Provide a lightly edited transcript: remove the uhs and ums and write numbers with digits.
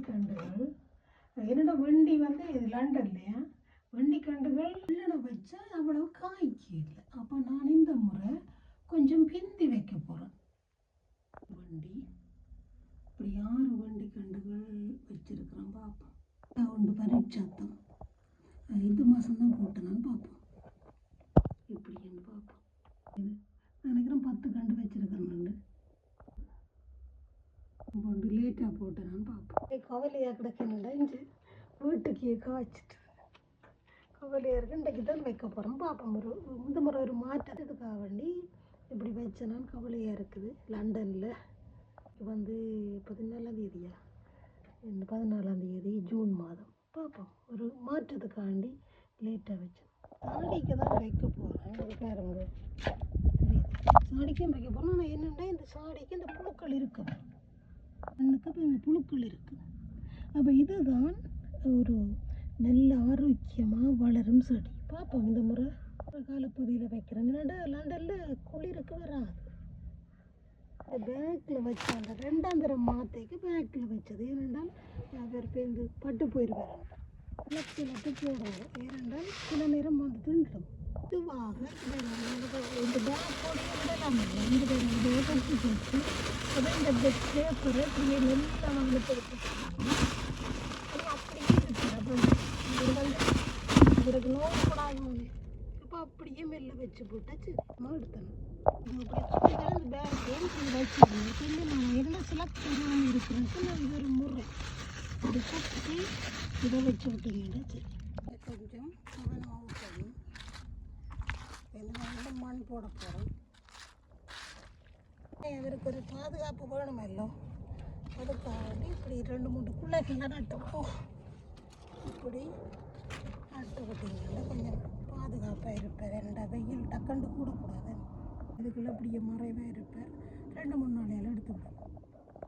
கண்டுகள். என்னோட வண்டி வந்து லண்டன்லையா வண்டி கண்டுகள் இல்லைன்னு வச்சா அவ்வளவு காய்க்கு இல்லை. அப்போ நான் இந்த முறை கொஞ்சம் பிந்தி வைக்க போகிறேன். வண்டி இப்படி 6 வண்டி கண்டுகள் வச்சிருக்கிறேன். பார்ப்போம் ஒன்று பரீட்சாத்தம் இந்த மாதம்தான் போட்டேனான்னு பார்ப்போம். இப்படின்னு பார்ப்போம். இது நினைக்கிறேன் 10 கண்டு வச்சிருக்கிறேன். போட்டு லேட்டாக போட்டேனான்னு பார்ப்போம். கவலையாக கிடக்கணுண்டா இஞ்சி வீட்டுக்கு காய்ச்சிட்டு கவலையாக இருக்கு. இன்றைக்கு தான் வைக்க போகிறோம். பார்ப்போம். இந்த முறை ஒரு மாற்றத்துக்காக வேண்டி இப்படி வச்சேனான்னு கவலையாக இருக்குது. லண்டனில் வந்து 14ஆம் தேதியா 14ஆம் தேதி ஜூன் மாதம். பார்ப்போம். ஒரு மாற்றத்துக்காண்டி லேட்டாக வச்சேன். சாடிக்கு தான் வைக்க போகிறேன். ஒரு பாருங்க சாடிக்கும் வைக்க போகிறோம். ஆனால் என்னென்னா இந்த சாடிக்கு இந்த புழுக்கள் இருக்குது. கண்ணுக்கு இப்போ இந்த புழுக்கள் இருக்குது. அப்போ இதுதான் ஒரு நல்ல ஆரோக்கியமாக வளரும் செடி. பார்ப்போம். இந்த முறை காலப்பகுதியில் வைக்கிறேன். என்னடா லண்டனில் குளிருக்கு வராது. பேக்கில் வச்ச அந்த 2ஆம் தரம் மாத்தைக்கு பேக்கில் வச்சது. ஏனென்றால் அவர் பேருந்து பட்டு போயிடுவார். லட்டு போடுவாங்க. ஏனென்றால் சில நேரம் வந்து தின்றுடும். இதுவாக இந்த பேக்கோட இதெல்லாம் இந்த கட்டி போட்டு இந்த பேப்பரை இப்படியே நல்லா வந்து போட்டு அப்படியே இருக்குது. அப்போ இது வந்து இதற்கு நோய் கூடாது. அப்போ அப்படியே மெல்ல வச்சு போட்டாச்சு எடுத்தணும். இந்த பேக்கை வச்சுக்கணும். கொஞ்சம் நான் என்ன சில பெருவாக இருக்கிறேன்ட்டு நான் இது ஒரு முறை இது சுற்றி இதை வச்சு விட்டீங்கன்னா சரி. கொஞ்சம் கவனமாக ஊற்றணும். வந்து மண் போட போகிறோம். இவருக்கு ஒரு பாதுகாப்பு வேணும் எல்லாம். அதுக்காக இப்படி 2-3 குள்ளைகளை நட்டோம். இப்படி நட்டு விட்டீங்கன்னா கொஞ்சம் பாதுகாப்பாக இருப்பார். 2 வெயில் டக்கண்டு கூடக்கூடாது. இதுக்குள்ளே இப்படியே மறைவாக இருப்பார். 2-3 நாளையெல்லாம் எடுத்து விடும்.